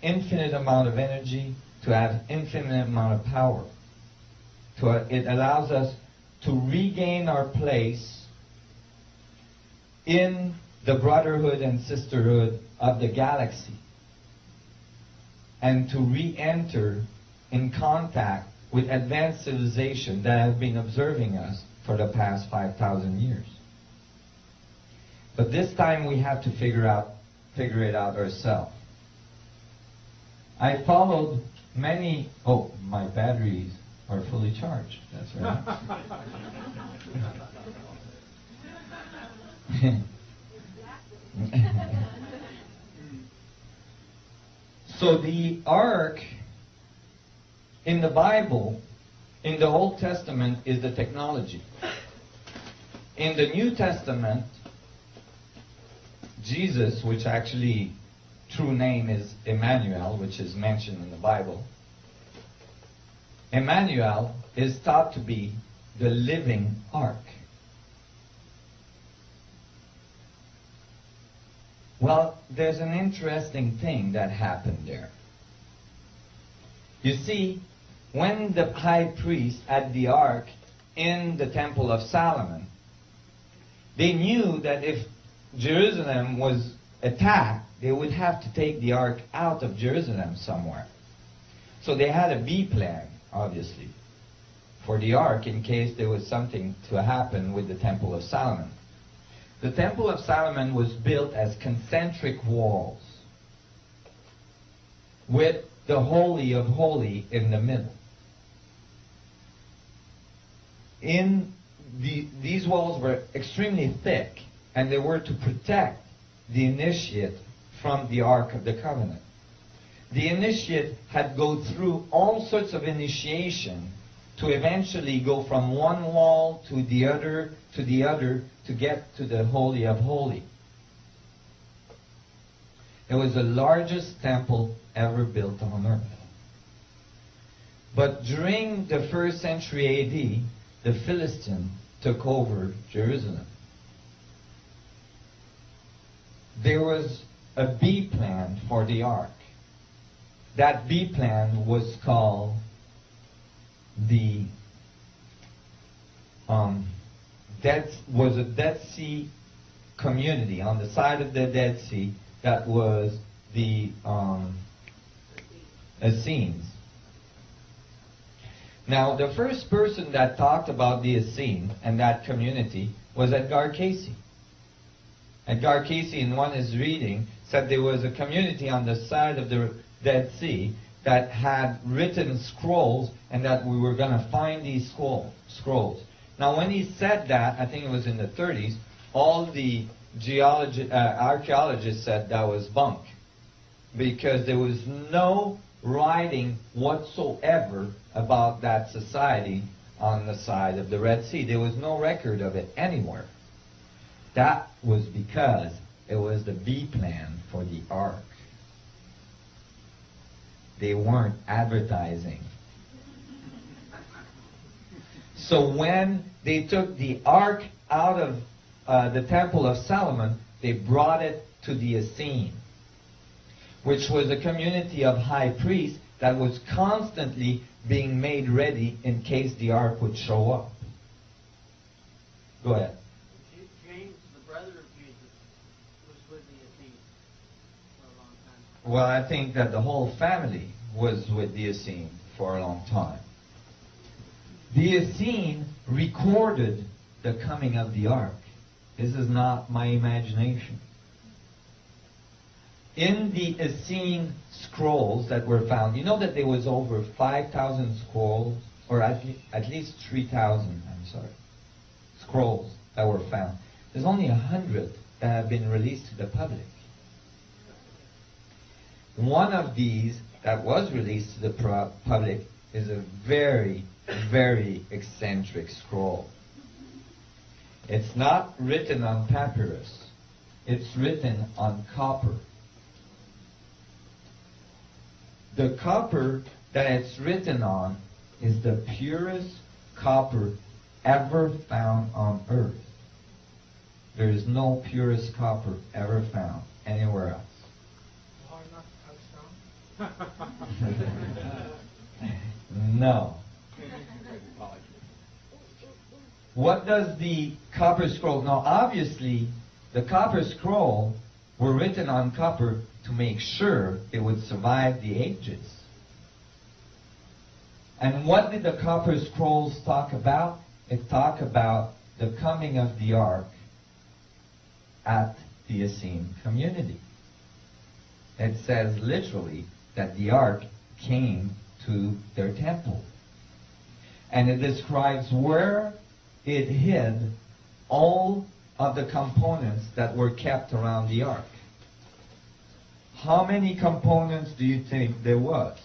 infinite amount of energy, to have infinite amount of power. It allows us to regain our place in the brotherhood and sisterhood of the galaxy, and to re-enter in contact with advanced civilization that have been observing us for the past 5,000 years. But this time we have to figure it out ourselves. I followed many. Oh, my batteries are fully charged. That's right. So the ark in the Bible, in the Old Testament, is the technology. In the New Testament, Jesus, which actually true name is Emmanuel, which is mentioned in the Bible, Emmanuel is thought to be the living ark. Well, there's an interesting thing that happened there. You see, when the high priest had the ark in the Temple of Solomon, they knew that if Jerusalem was attacked, they would have to take the ark out of Jerusalem somewhere. So they had a B plan, obviously, for the ark in case there was something to happen with the Temple of Solomon. The Temple of Solomon was built as concentric walls with the Holy of Holies in the middle. These walls were extremely thick, and they were to protect the initiate from the Ark of the Covenant. The initiate had to go through all sorts of initiation to eventually go from one wall to the other to get to the Holy of Holies. It was the largest temple ever built on earth. But during the 1st century AD, the Philistines took over Jerusalem. There was a B plan for the ark. That B plan was called the Dead Sea community. On the side of the Dead Sea, that was the Essenes. Now, the first person that talked about the Essenes and that community was Edgar Cayce. Edgar Cayce, in one of his reading, said there was a community on the side of the Dead Sea that had written scrolls, and that we were going to find these scrolls. Now, when he said that, I think it was in the 30s, all the archaeologists said that was bunk, because there was no writing whatsoever about that society on the side of the Red Sea. There was no record of it anywhere. That was because it was the B plan for the ark. They weren't advertising. So when they took the ark out of the Temple of Solomon, they brought it to the Essenes, which was a community of high priests that was constantly being made ready in case the ark would show up. Go ahead. James, the brother of Jesus, was with the Essenes for a long time. Well, I think that the whole family was with the Essenes for a long time. The Essenes recorded the coming of the ark. This is not my imagination. In the Essene scrolls that were found, you know that there was over 5,000 scrolls, or at least 3,000, scrolls that were found. There's only 100 that have been released to the public. One of these that was released to the public is a very, very eccentric scroll. It's not written on papyrus. It's written on copper. The copper that it's written on is the purest copper ever found on earth. There is no purest copper ever found anywhere else. No. What does the copper scroll? Now, obviously, the copper scroll were written on copper to make sure it would survive the ages. And what did the copper scrolls talk about? It talked about the coming of the ark at the Essene community. It says literally that the ark came to their temple. And it describes where it hid all of the components that were kept around the ark. How many components do you think there was?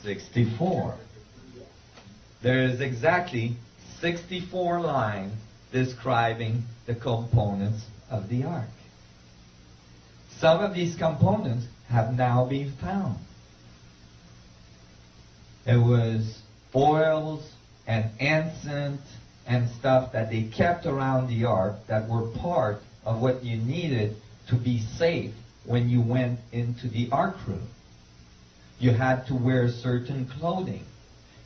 64. There is exactly 64 lines describing the components of the ark. Some of these components have now been found. It was oils and incense and stuff that they kept around the ark that were part of what you needed to be safe when you went into the ark room. You had to wear certain clothing.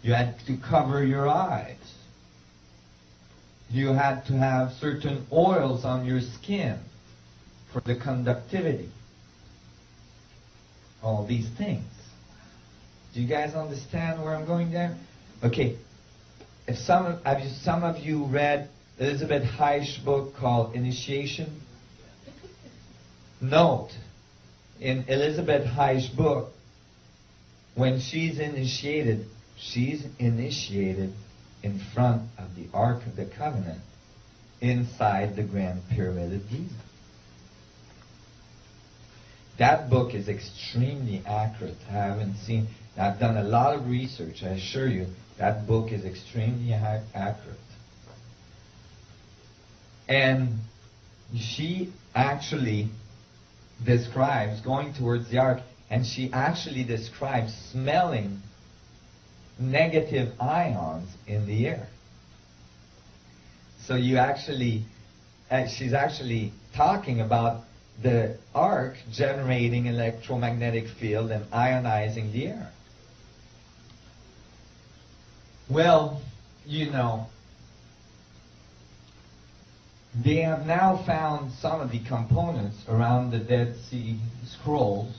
You had to cover your eyes. You had to have certain oils on your skin for the conductivity. All these things. Do you guys understand where I'm going there? Okay. If some of you read Elizabeth Heisch's book called Initiation? Note, in Elizabeth Heisch's book, when she's initiated in front of the Ark of the Covenant inside the Grand Pyramid of Giza. That book is extremely accurate. I've done a lot of research. I assure you, that book is extremely accurate. And she actually describes going towards the ark, and she actually describes smelling negative ions in the air. So she's actually talking about the ark generating electromagnetic field and ionizing the air. Well, they have now found some of the components around the Dead Sea Scrolls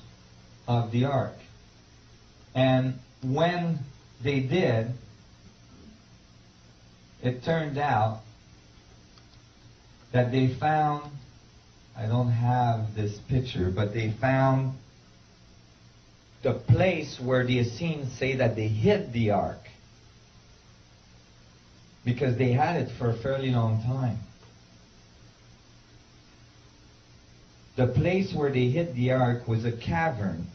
of the ark. And when they did, it turned out that they found, I don't have this picture, but they found the place where the Essenes say that they hid the ark, because they had it for a fairly long time. The place where they hid the ark was a cavern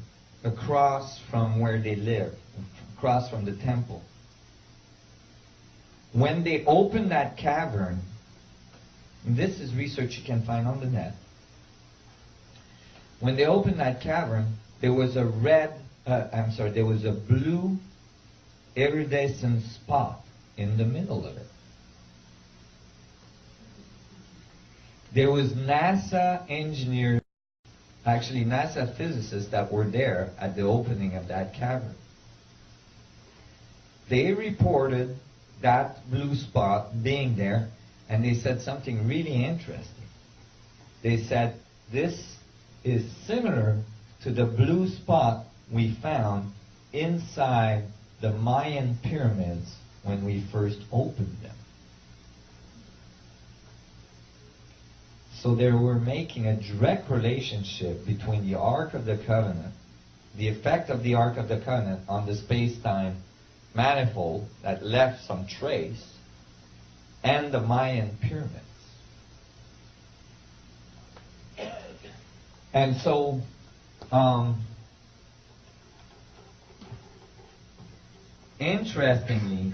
across from where they lived, across from the temple. When they opened that cavern, and this is research you can find on the net. When they opened that cavern, there was a blue iridescent spot in the middle of it. There was NASA engineers, actually NASA physicists that were there at the opening of that cavern. They reported that blue spot being there, and they said something really interesting. They said, this is similar to the blue spot we found inside the Mayan pyramids when we first opened them. So they were making a direct relationship between the Ark of the Covenant, the effect of the Ark of the Covenant on the space-time manifold that left some trace, and the Mayan pyramids. And so, interestingly,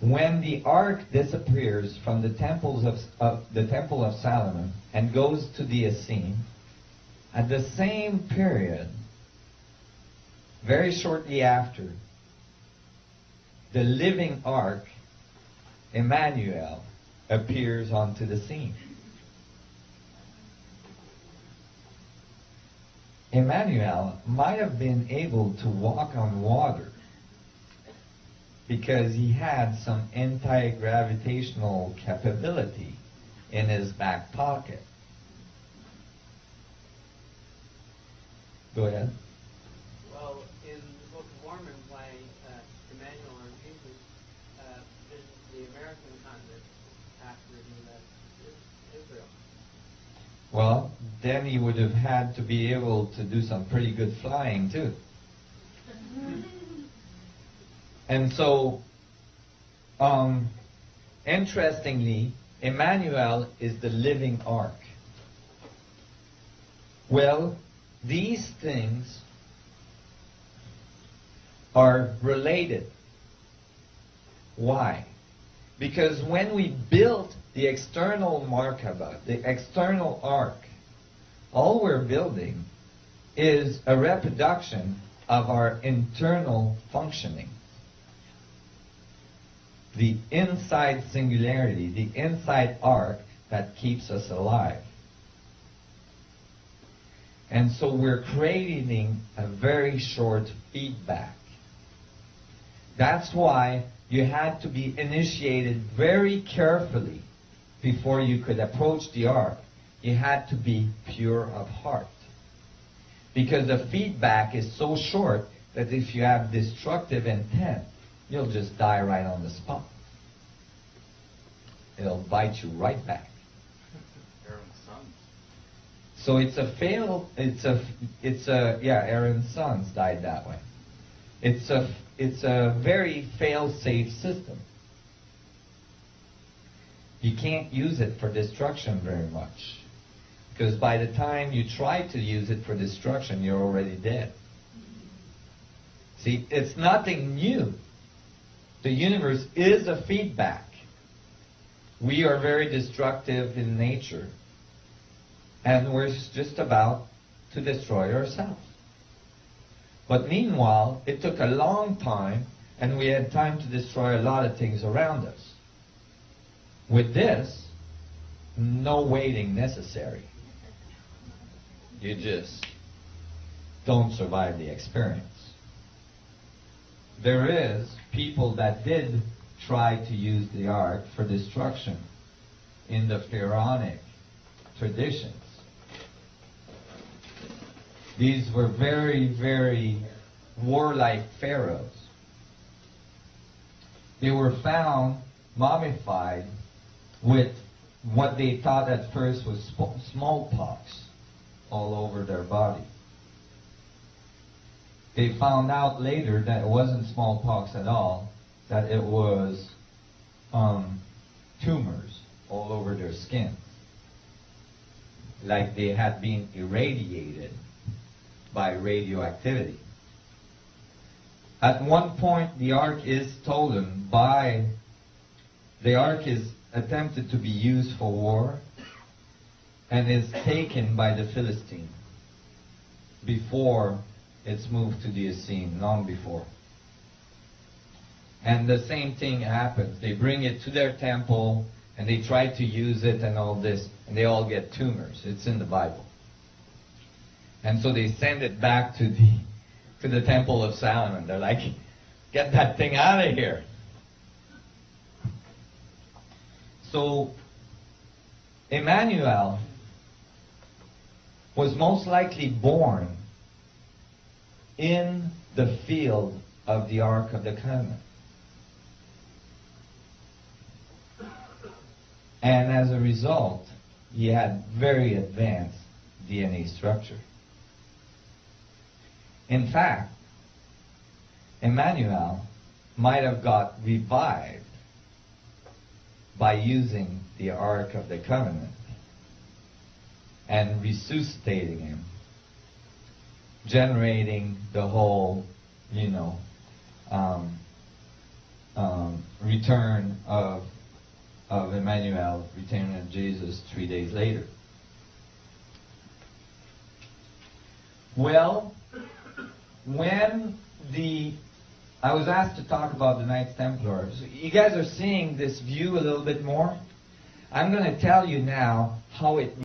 when the ark disappears from the temples of the Temple of Solomon and goes to the Essene, at the same period, very shortly after, the living ark, Emmanuel, appears onto the scene. Emmanuel might have been able to walk on water because he had some anti-gravitational capability in his back pocket. Go ahead. Well, in the Book of Mormon, why Emmanuel or Jesus visits the American continent after he left Israel. Well, then he would have had to be able to do some pretty good flying too. And so, interestingly, Emmanuel is the living ark. Well, these things are related. Why? Because when we built the external Merkabah, the external ark, all we're building is a reproduction of our internal functioning. The inside singularity, the inside ark that keeps us alive. And so we're creating a very short feedback. That's why you had to be initiated very carefully before you could approach the ark. You had to be pure of heart. Because the feedback is so short that if you have destructive intent, you'll just die right on the spot. It'll bite you right back. Aaron's sons. So Aaron's sons died that way. It's a very fail-safe system. You can't use it for destruction very much. Because by the time you try to use it for destruction, you're already dead. See, it's nothing new. The universe is a feedback. We are very destructive in nature. And we're just about to destroy ourselves. But meanwhile, it took a long time, and we had time to destroy a lot of things around us. With this, no waiting necessary. You just don't survive the experience. There is people that did try to use the ark for destruction in the pharaonic traditions. These were very, very warlike pharaohs. They were found mummified with what they thought at first was smallpox all over their body. They found out later that it wasn't smallpox at all, that it was tumors all over their skin. Like they had been irradiated by radioactivity. At one point, the ark is stolen by, the ark is attempted to be used for war and is taken by the Philistine before it's moved to the Essene, long before. And the same thing happens. They bring it to their temple and they try to use it and all this, and they all get tumors. It's in the Bible. And so they send it back to the Temple of Solomon. They're like, get that thing out of here. So Emmanuel was most likely born in the field of the Ark of the Covenant. And as a result, he had very advanced DNA structure. In fact, Emmanuel might have got revived by using the Ark of the Covenant and resuscitating him, generating the whole, return of Emmanuel, return of Jesus 3 days later. Well, when I was asked to talk about the Knights Templar, so you guys are seeing this view a little bit more. I'm going to tell you now how it